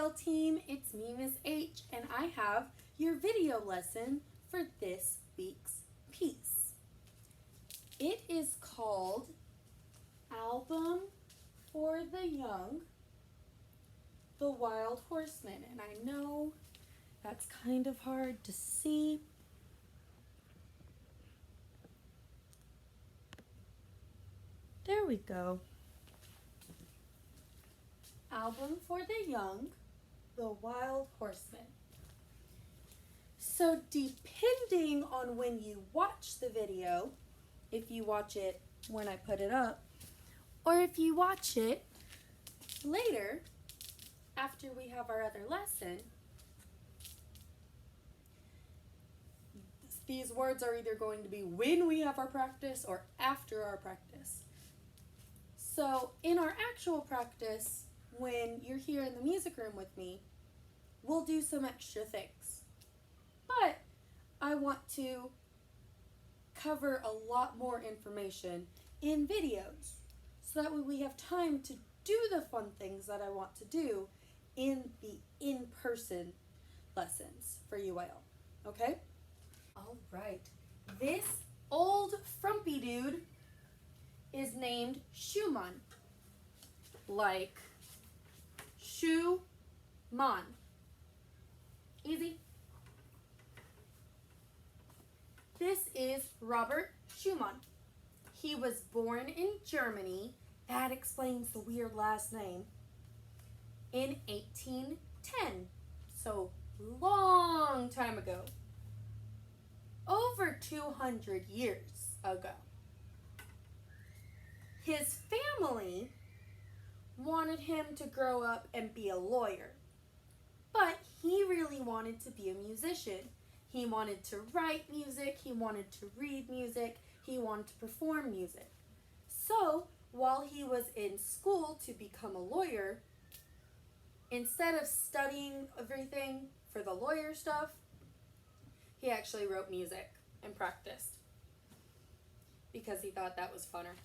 Wild team, it's me, Miss H, and I have your video lesson for this week's piece. It is called Album for the Young, the Wild Horseman, and I know that's kind of hard to see. There we go. Album for the Young, the Wild Horseman. So depending on when you watch the video, if you watch it when I put it up, or if you watch it later after we have our other lesson, these words are either going to be when we have our practice or after our practice. So in our actual practice, when you're here in the music room with me, we'll do some extra things. But I want to cover a lot more information in videos so that way we have time to do the fun things that I want to do in the in-person lessons for UIL. Okay? All right. This old frumpy dude is named Schumann. Like Schumann. Easy. This is Robert Schumann. He was born in Germany. That explains the weird last name. In 1810. So long time ago. Over 200 years ago. His family wanted him to grow up and be a lawyer, but he really wanted to be a musician. He wanted to write music, he wanted to read music, he wanted to perform music. So while he was in school to become a lawyer, instead of studying everything for the lawyer stuff, he actually wrote music and practiced because he thought that was funner.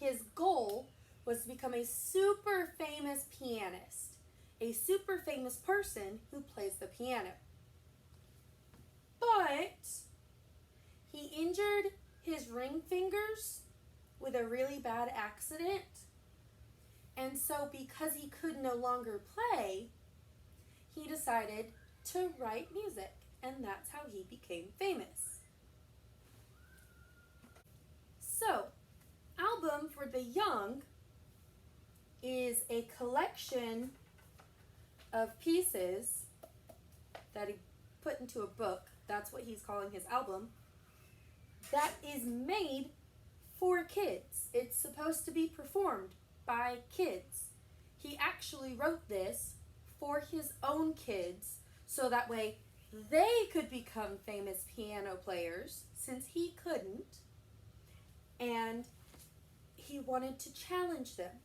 His goal was to become a super famous pianist, a super famous person who plays the piano. But he injured his ring fingers with a really bad accident, and so because he could no longer play, he decided to write music, and that's how he became famous. So, Album for the Young is a collection of pieces that he put into a book. That's what he's calling his album. That is made for kids. It's supposed to be performed by kids. He actually wrote this for his own kids so that way they could become famous piano players since he couldn't. And he wanted to challenge them.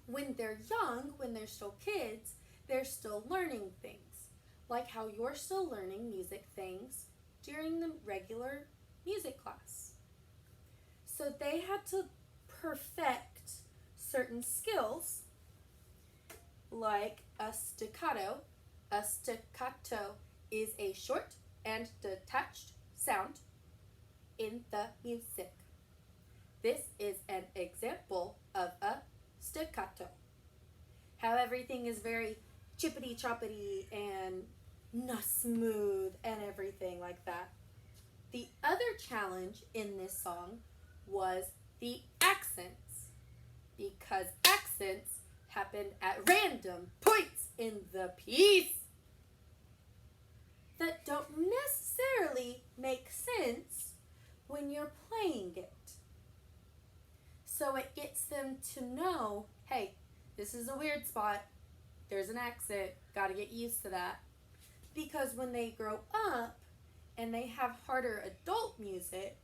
When they're young, when they're still kids, they're still learning things, like how you're still learning music things during the regular music class. So they had to perfect certain skills, like a staccato. A staccato is a short and detached sound in the music. This is an example of a staccato. How everything is very chippity-choppity and not smooth and everything like that. The other challenge in this song was the accents, because accents happened at random points in the piece that don't necessarily make sense when you're playing it. So it gets them to know, hey, this is a weird spot, there's an accent, gotta get used to that. Because when they grow up and they have harder adult music,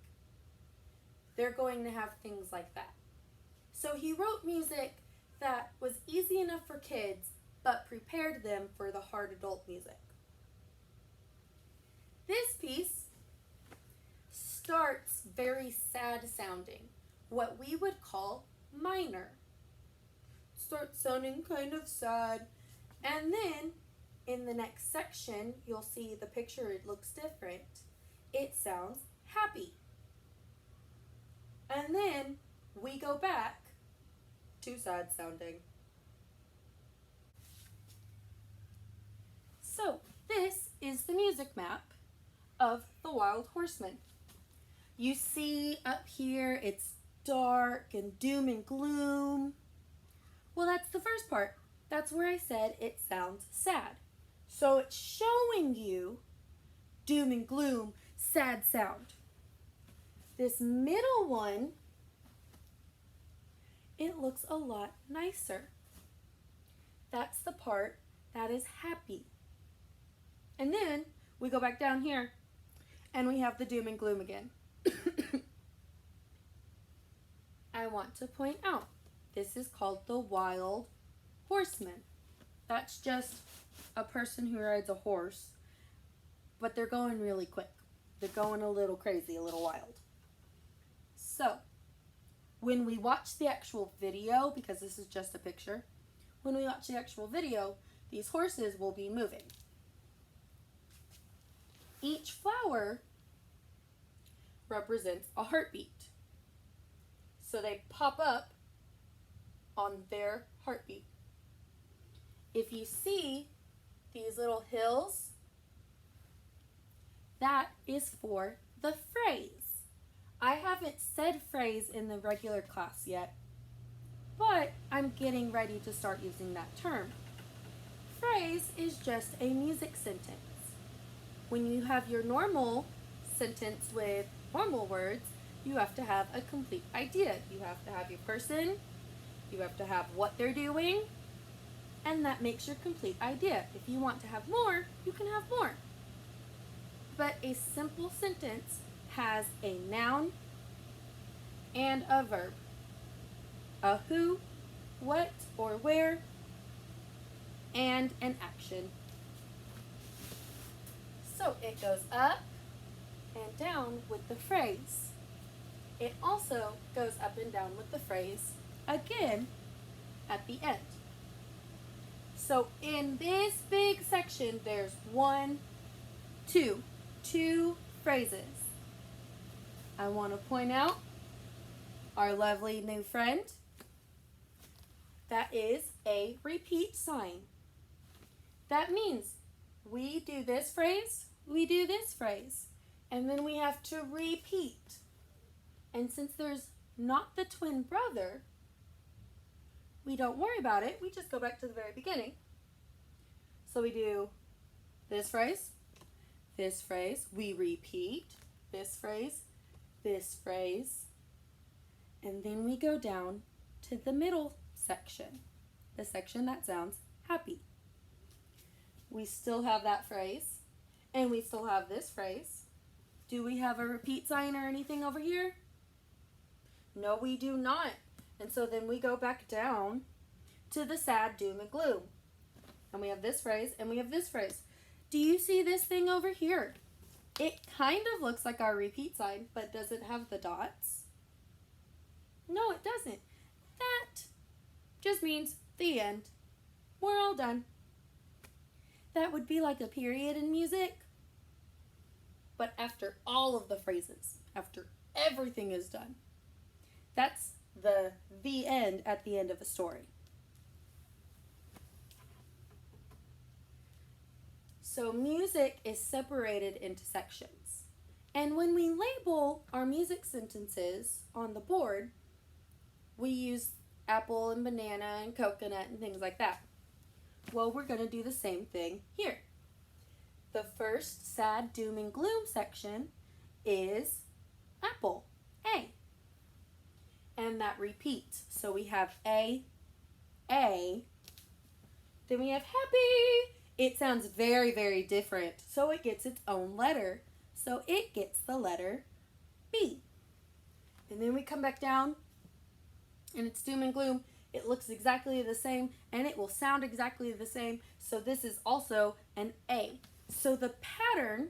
they're going to have things like that. So he wrote music that was easy enough for kids, but prepared them for the hard adult music. This piece starts very sad sounding, what we would call minor. starts sounding kind of sad. And then in the next section, you'll see the picture, it looks different. It sounds happy. And then we go back to sad sounding. So this is the music map of the Wild Horseman. You see up here it's dark and doom and gloom. Well, that's the first part. That's where I said it sounds sad. So it's showing you doom and gloom, sad sound. This middle one, it looks a lot nicer. That's the part that is happy. And then we go back down here and we have the doom and gloom again. I want to point out, this is called the Wild Horseman. That's just a person who rides a horse, but they're going really quick. They're going a little crazy, a little wild. So, when we watch the actual video, because this is just a picture, when we watch the actual video, these horses will be moving. Each flower represents a heartbeat. So they pop up on their heartbeat. If you see these little hills, that is for the phrase. I haven't said phrase in the regular class yet, but I'm getting ready to start using that term. Phrase is just a music sentence. When you have your normal sentence with normal words, you have to have a complete idea. You have to have your person, you have to have what they're doing, and that makes your complete idea. If you want to have more, you can have more. But a simple sentence has a noun and a verb. A who, what, or where, and an action. So it goes up and down with the phrase. It also goes up and down with the phrase again at the end. So in this big section, there's two phrases. I want to point out our lovely new friend. That is a repeat sign. That means we do this phrase, we do this phrase, and then we have to repeat. And since there's not the twin brother, we don't worry about it. We just go back to the very beginning. So we do this phrase, we repeat this phrase, and then we go down to the middle section, the section that sounds happy. We still have that phrase, and we still have this phrase. Do we have a repeat sign or anything over here? No, we do not. And so then we go back down to the sad doom and gloom. And we have this phrase, and we have this phrase. Do you see this thing over here? It kind of looks like our repeat sign, but does it have the dots? No, it doesn't. That just means the end. We're all done. That would be like a period in music, but after all of the phrases, after everything is done. That's the end at the end of a story. So music is separated into sections. And when we label our music sentences on the board, we use apple and banana and coconut and things like that. Well, we're going to do the same thing here. The first sad doom and gloom section is apple, A. And that repeats. So we have A, then we have happy. It sounds very, very different. So it gets its own letter. So it gets the letter B. And then we come back down and it's doom and gloom. It looks exactly the same and it will sound exactly the same. So this is also an A. So the pattern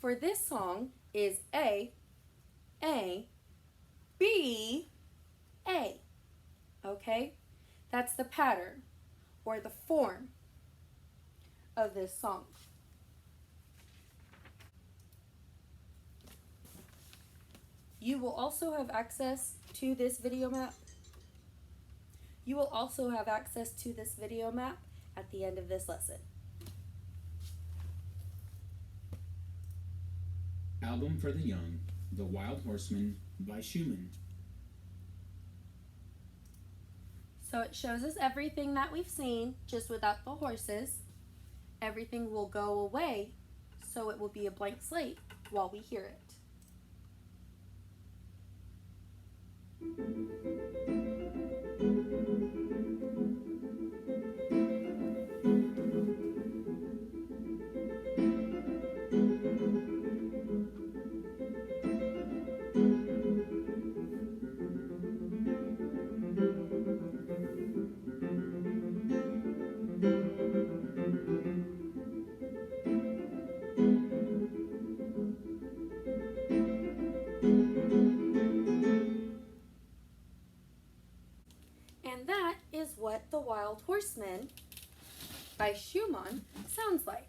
for this song is A, B, A. Okay? That's the pattern or the form of this song. You will also have access to this video map. You will also have access to this video map at the end of this lesson. Album for the Young, The Wild Horseman by Schumann. So it shows us everything that we've seen, just without the horses. Everything will go away, so it will be a blank slate while we hear it. And that is what The Wild Horseman by Schumann sounds like.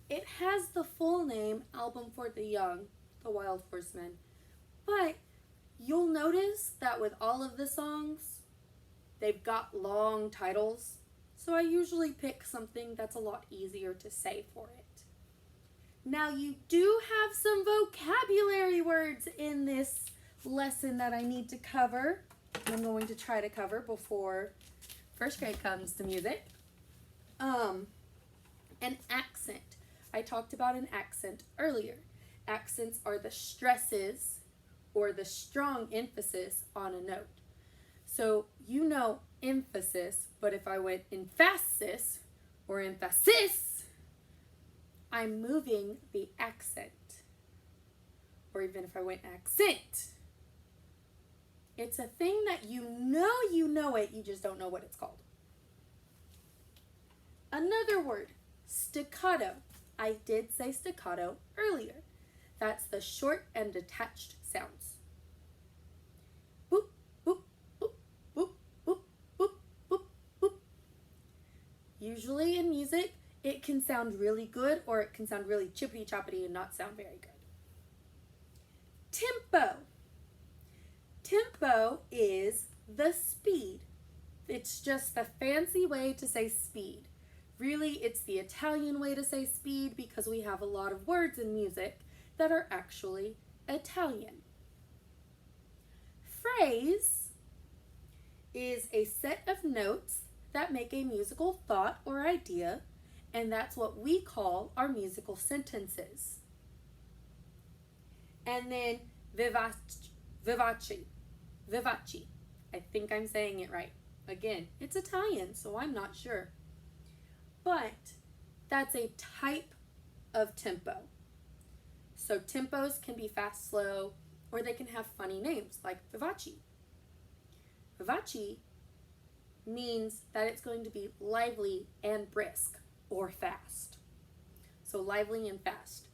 It has the full name, Album for the Young, The Wild Horseman, but you'll notice that with all of the songs, they've got long titles, so I usually pick something that's a lot easier to say for it. Now you do have some vocabulary words in this lesson that I need to cover. I'm going to try to cover before first grade comes to music. An accent. I talked about an accent earlier. Accents are the stresses or the strong emphasis on a note. So you know emphasis, but if I went emphasis or emphasis, I'm moving the accent. Or even if I went accent, it's a thing that you know it, you just don't know what it's called. Another word, staccato. I did say staccato earlier. That's the short and detached sounds. Boop, boop, boop, boop, boop, boop, boop, boop. Usually in music, it can sound really good or it can sound really chippity-choppity and not sound very good. Tempo. Tempo is the speed. It's just the fancy way to say speed. Really, it's the Italian way to say speed because we have a lot of words in music that are actually Italian. Phrase is a set of notes that make a musical thought or idea, and that's what we call our musical sentences. And then vivace. Vivace. I think I'm saying it right. Again, it's Italian, so I'm not sure. But that's a type of tempo. So tempos can be fast, slow, or they can have funny names like vivace. Vivace means that it's going to be lively and brisk or fast. So lively and fast.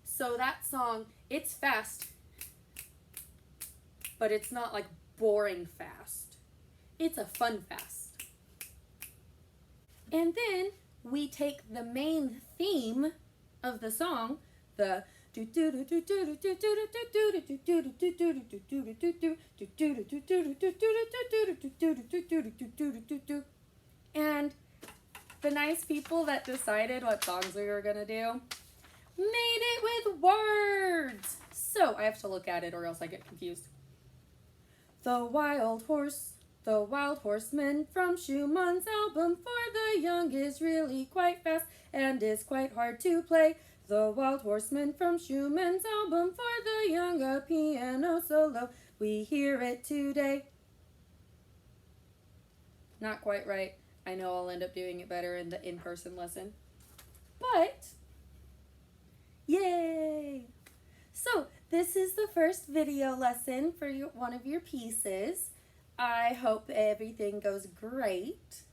So that song, it's fast, but it's not like boring fast. It's a fun fast. And then we take the main theme of the song, the and the nice people that decided what songs we were gonna do made it with words. So I have to look at it or else I get confused. The Wild Horseman from Schumann's album for the young is really quite fast and is quite hard to play. The Wild Horseman from Schumann's album for the young, a piano solo. We hear it today. Not quite right. I know I'll end up doing it better in the in-person lesson. But, yay! So, this is the first video lesson for one of your pieces. I hope everything goes great.